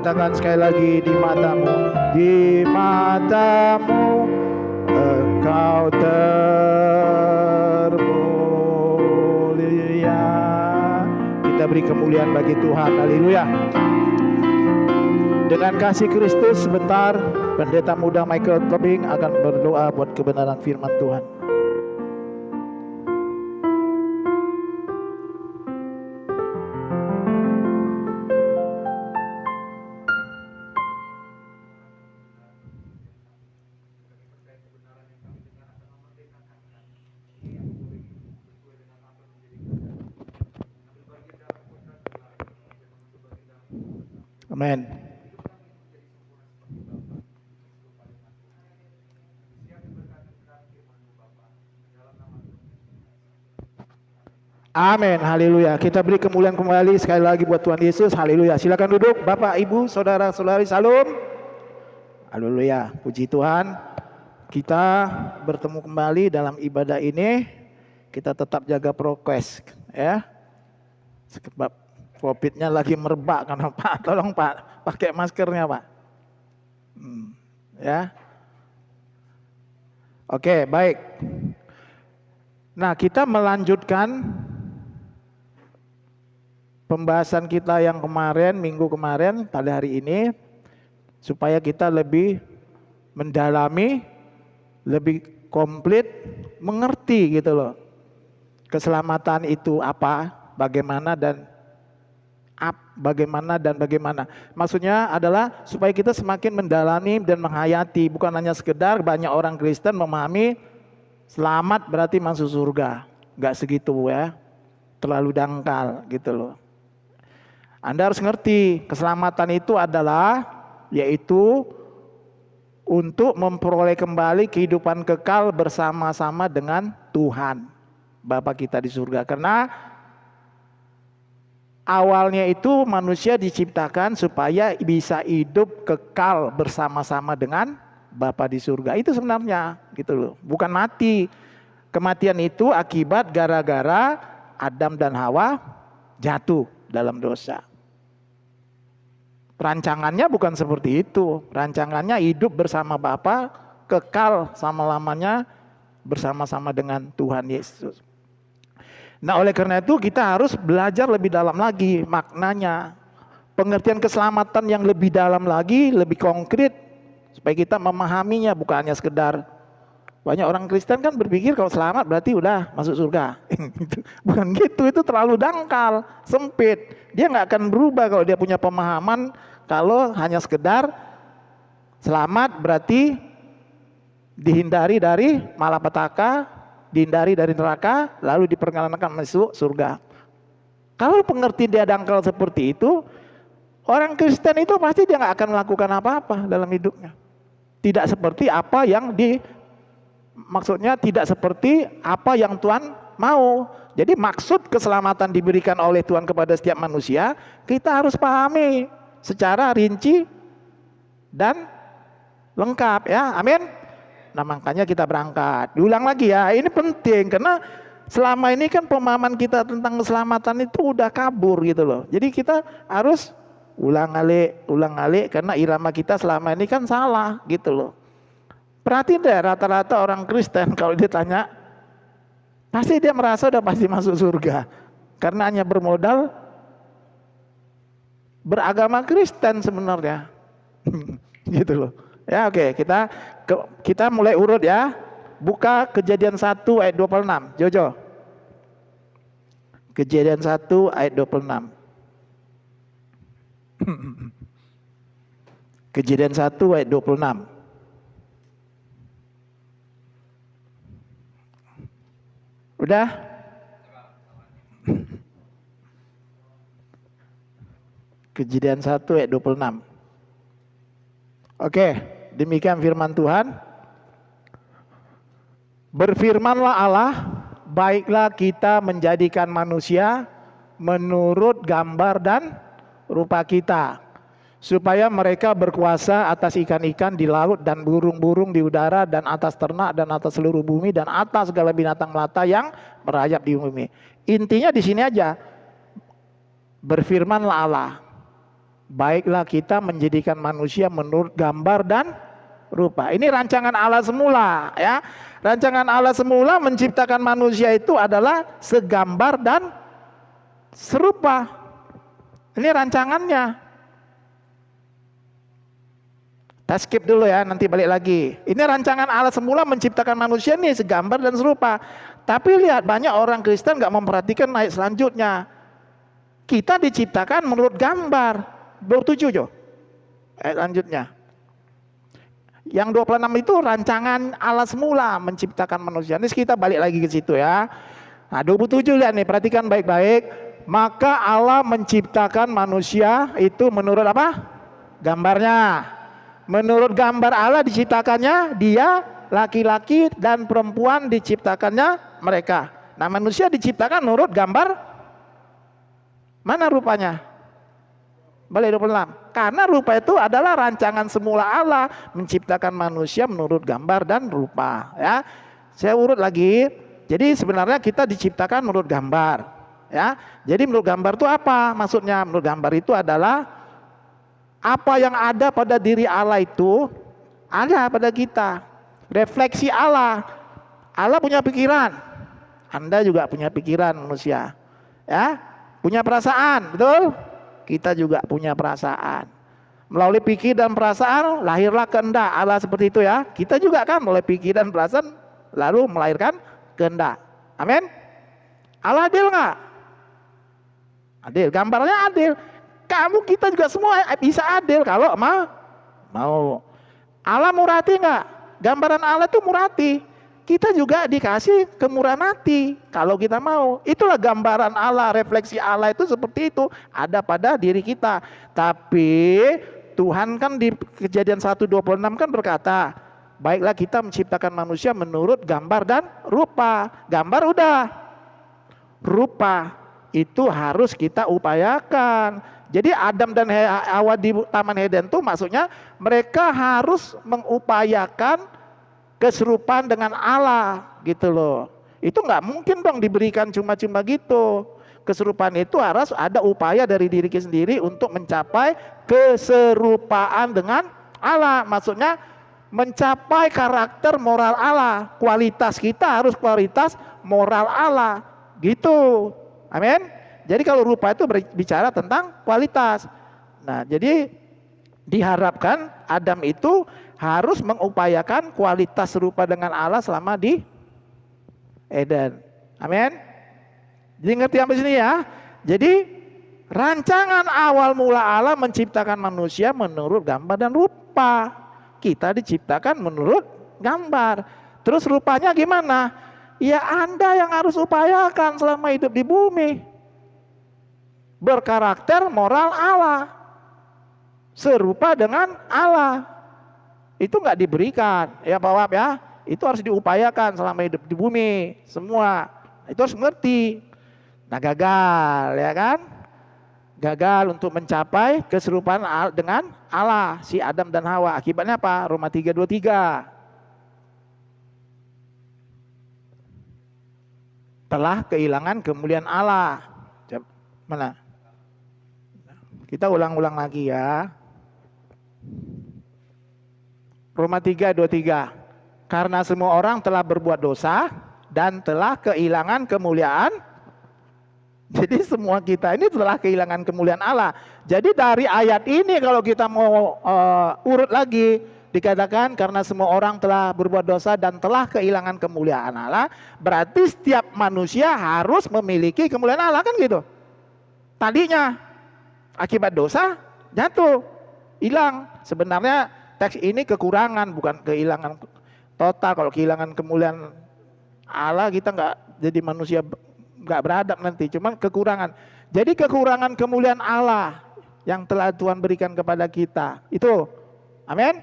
katakan sekali lagi, di matamu engkau termulia. Kita beri kemuliaan bagi Tuhan. Haleluya. Dengan kasih Kristus, sebentar pendeta muda Michael Tobing akan berdoa buat kebenaran firman Tuhan. Amin. Amin, haleluya. Kita beri kemuliaan kembali sekali lagi buat Tuhan Yesus. Haleluya. Silakan duduk Bapak, Ibu, Saudara-saudari, salam. Haleluya, puji Tuhan. Kita bertemu kembali dalam ibadah ini. Kita tetap jaga prokes ya. Sebab COVID-nya lagi merebak kan Pak. Tolong Pak, pakai maskernya Pak. Ya. Oke, baik. Nah, kita melanjutkan pembahasan kita yang kemarin, minggu kemarin, pada hari ini, supaya kita lebih mendalami, lebih komplit, mengerti gitu loh. Keselamatan itu apa, bagaimana dan bagaimana. Maksudnya adalah supaya kita semakin mendalami dan menghayati, bukan hanya sekedar banyak orang Kristen memahami selamat berarti masuk surga. Enggak segitu ya. Terlalu dangkal gitu loh. Anda harus ngerti, keselamatan itu adalah yaitu untuk memperoleh kembali kehidupan kekal bersama-sama dengan Tuhan Bapa kita di surga. Karena awalnya itu manusia diciptakan supaya bisa hidup kekal bersama-sama dengan Bapa di surga. Itu sebenarnya gitu loh, bukan mati. Kematian itu akibat gara-gara Adam dan Hawa jatuh dalam dosa. Rancangannya bukan seperti itu. Rancangannya hidup bersama Bapa, kekal selama-lamanya bersama-sama dengan Tuhan Yesus. Nah, oleh karena itu kita harus belajar lebih dalam lagi maknanya. Pengertian keselamatan yang lebih dalam lagi, lebih konkret, supaya kita memahaminya, bukan hanya sekedar. Banyak orang Kristen kan berpikir kalau selamat berarti udah masuk surga. Bukan gitu, itu terlalu dangkal, sempit. Dia nggak akan berubah kalau dia punya pemahaman kalau hanya sekedar selamat berarti dihindari dari malapetaka, dihindari dari neraka, lalu diperkenankan masuk surga. Kalau pengertian dia dangkal seperti itu, orang Kristen itu pasti dia nggak akan melakukan apa-apa dalam hidupnya. Tidak seperti apa yang maksudnya tidak seperti apa yang Tuhan mau. Jadi maksud keselamatan diberikan oleh Tuhan kepada setiap manusia, kita harus pahami secara rinci dan lengkap ya. Amin. Nah, makanya kita berangkat. Diulang lagi ya, ini penting karena selama ini kan pemahaman kita tentang keselamatan itu udah kabur gitu loh. Jadi kita harus ulang alik karena irama kita selama ini kan salah gitu loh. Perhatiin deh, rata-rata orang Kristen kalau ditanya pasti dia merasa udah pasti masuk surga karena hanya bermodal beragama Kristen sebenarnya. Gitu loh. Ya, oke, kita mulai urut ya. Buka Kejadian 1 ayat 26. Jojo. Kejadian 1 ayat 26. Kejadian 1 ayat 26. Udah? Kejadian 1 ayat 26. Oke, demikian firman Tuhan. Berfirmanlah Allah, baiklah kita menjadikan manusia menurut gambar dan rupa kita, supaya mereka berkuasa atas ikan-ikan di laut dan burung-burung di udara dan atas ternak dan atas seluruh bumi dan atas segala binatang melata yang merayap di bumi. Intinya di sini aja. Berfirmanlah Allah. baiklah kita menjadikan manusia menurut gambar dan rupa. Ini rancangan Allah semula, ya. Rancangan Allah semula menciptakan manusia itu adalah segambar dan serupa. Ini rancangannya. Kita skip dulu ya, nanti balik lagi. Ini rancangan Allah semula menciptakan manusia nih segambar dan serupa. Tapi lihat, banyak orang Kristen gak memperhatikan ayat selanjutnya. Kita diciptakan menurut gambar. 27 Jo. Ayat selanjutnya. Yang 26 itu rancangan Allah semula menciptakan manusia. Ini kita balik lagi ke situ ya. Nah 27 lihat nih, perhatikan baik-baik. Maka Allah menciptakan manusia itu menurut apa? Gambarnya. Menurut gambar Allah diciptakannya dia, laki-laki dan perempuan diciptakannya mereka. Nah manusia diciptakan menurut gambar mana rupanya? Balik 26. Karena rupa itu adalah rancangan semula Allah menciptakan manusia menurut gambar dan rupa. Ya, saya urut lagi. Jadi sebenarnya kita diciptakan menurut gambar. Ya, jadi menurut gambar itu apa? Maksudnya menurut gambar itu adalah apa yang ada pada diri Allah itu ada pada kita. Refleksi Allah. Allah punya pikiran. Anda juga punya pikiran manusia. Ya, punya perasaan, betul? Kita juga punya perasaan. Melalui pikir dan perasaan lahirlah kehendak. Allah seperti itu ya. Kita juga kan melalui pikir dan perasaan lalu melahirkan kehendak. Amin. Allah adil nggak? Adil. Gambarnya adil. Kamu kita juga semua bisa adil kalau mau. Allah murati nggak? Gambaran Allah itu murati. Kita juga dikasih kemurahan hati kalau kita mau. Itulah gambaran Allah, refleksi Allah itu seperti itu ada pada diri kita. Tapi Tuhan kan di Kejadian 1:26 kan berkata, baiklah kita menciptakan manusia menurut gambar dan rupa. Gambar udah, rupa itu harus kita upayakan. Jadi Adam dan Hawa di Taman Eden itu maksudnya mereka harus mengupayakan keserupaan dengan Allah gitu loh. Itu nggak mungkin dong diberikan cuma-cuma gitu. Keserupaan itu harus ada upaya dari diri kita sendiri untuk mencapai keserupaan dengan Allah. Maksudnya mencapai karakter moral Allah. Kualitas kita harus kualitas moral Allah gitu. Amin. Jadi kalau rupa itu berbicara tentang kualitas. Nah, jadi diharapkan Adam itu harus mengupayakan kualitas serupa dengan Allah selama di Eden. Amin. Jadi ngerti sampai sini ya. Jadi rancangan awal mula Allah menciptakan manusia menurut gambar dan rupa. Kita diciptakan menurut gambar. Terus rupanya gimana? Ya Anda yang harus upayakan selama hidup di bumi. Berkarakter moral Allah, serupa dengan Allah. Itu nggak diberikan ya Pak Wab ya. Itu harus diupayakan selama hidup di bumi. Semua itu harus mengerti. Nah gagal ya kan. Gagal untuk mencapai keserupaan dengan Allah si Adam dan Hawa. Akibatnya apa? Roma 3:23. Telah kehilangan kemuliaan Allah. Mana? Kita ulang-ulang lagi ya. Roma 3:23. Karena semua orang telah berbuat dosa dan telah kehilangan kemuliaan. Jadi semua kita ini telah kehilangan kemuliaan Allah. Jadi dari ayat ini kalau kita mau urut lagi, dikatakan karena semua orang telah berbuat dosa dan telah kehilangan kemuliaan Allah, berarti setiap manusia harus memiliki kemuliaan Allah kan gitu. Tadinya akibat dosa jatuh, hilang. Sebenarnya teks ini kekurangan, bukan kehilangan total. Kalau kehilangan kemuliaan Allah kita nggak jadi manusia, nggak beradab nanti. Cuman kekurangan. Jadi kekurangan kemuliaan Allah yang telah Tuhan berikan kepada kita itu, amin.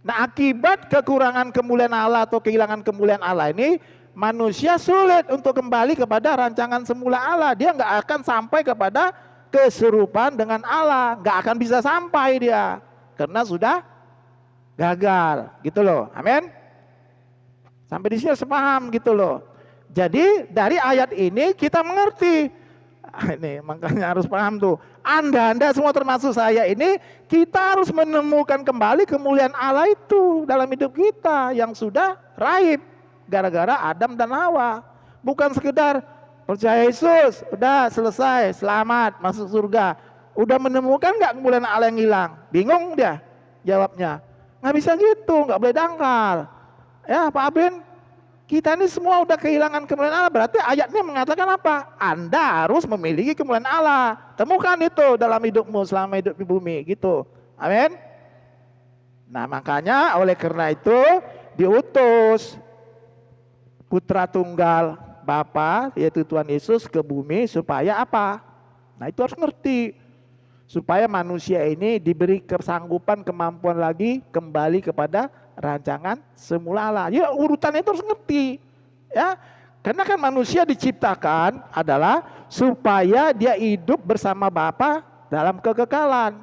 Nah akibat kekurangan kemuliaan Allah atau kehilangan kemuliaan Allah ini, manusia sulit untuk kembali kepada rancangan semula Allah. Dia nggak akan sampai kepada keserupaan dengan Allah, nggak akan bisa sampai dia karena sudah gagal gitu loh. Amin. Sampai di sini sepaham gitu loh. Jadi dari ayat ini kita mengerti. Ini makanya harus paham tuh. Anda semua termasuk saya ini, kita harus menemukan kembali kemuliaan Allah itu dalam hidup kita yang sudah raib gara-gara Adam dan Hawa. Bukan sekedar percaya Yesus, udah selesai, selamat, masuk surga. Udah menemukan nggak kemuliaan Allah yang hilang? Bingung dia jawabnya. Nggak bisa gitu, nggak boleh dangkal. Ya Pak Abin, kita ini semua udah kehilangan kemuliaan Allah. Berarti ayatnya mengatakan apa? Anda harus memiliki kemuliaan Allah. Temukan itu dalam hidupmu selama hidup di bumi gitu. Amin. Nah makanya oleh karena itu diutus Putra Tunggal Bapa yaitu Tuhan Yesus ke bumi supaya apa? Nah itu harus ngerti. Supaya manusia ini diberi kesanggupan, kemampuan lagi kembali kepada rancangan semula Allah. Ya urutannya itu harus ngerti. Ya, karena kan manusia diciptakan adalah supaya dia hidup bersama Bapa dalam kekekalan.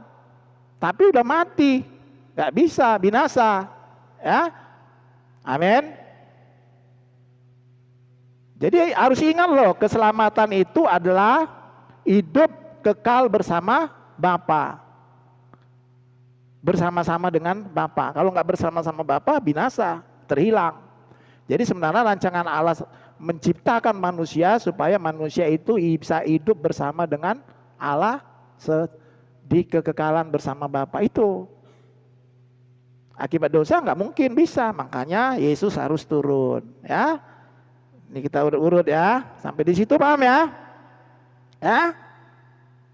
Tapi udah mati, nggak bisa, binasa. Ya, amin. Jadi harus ingat loh, keselamatan itu adalah hidup kekal bersama Bapa. Bersama-sama dengan Bapa. Kalau nggak bersama-sama Bapa, binasa, terhilang. Jadi sebenarnya rancangan Allah menciptakan manusia supaya manusia itu bisa hidup bersama dengan Allah di kekekalan bersama Bapa itu. Akibat dosa nggak mungkin bisa, makanya Yesus harus turun. Ya, ini kita urut-urut ya, sampai di situ paham ya? Ya,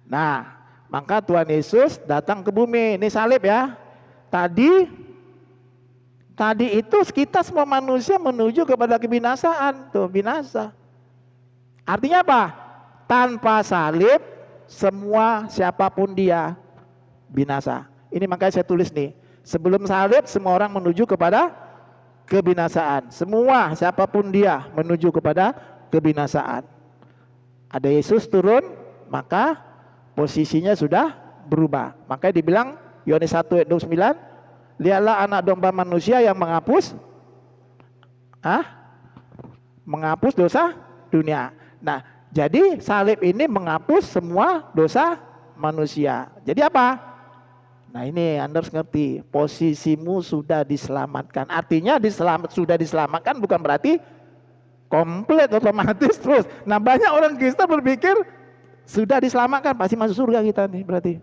nah. Maka Tuhan Yesus datang ke bumi. Ini salib ya. Tadi itu kita semua manusia menuju kepada kebinasaan. Tuh binasa. Artinya apa? Tanpa salib semua siapapun dia binasa. Ini makanya saya tulis nih. Sebelum salib semua orang menuju kepada kebinasaan. Semua siapapun dia menuju kepada kebinasaan. Ada Yesus turun maka posisinya sudah berubah. Makanya dibilang Yohanes 1 ayat 29, lihatlah anak domba manusia yang menghapus dosa dunia. Nah, jadi salib ini menghapus semua dosa manusia. Jadi apa? Nah ini Anda harus ngerti, posisimu sudah diselamatkan. Artinya sudah diselamatkan bukan berarti komplit otomatis terus. Nah banyak orang Kristen berpikir sudah diselamatkan pasti masuk surga kita nih berarti.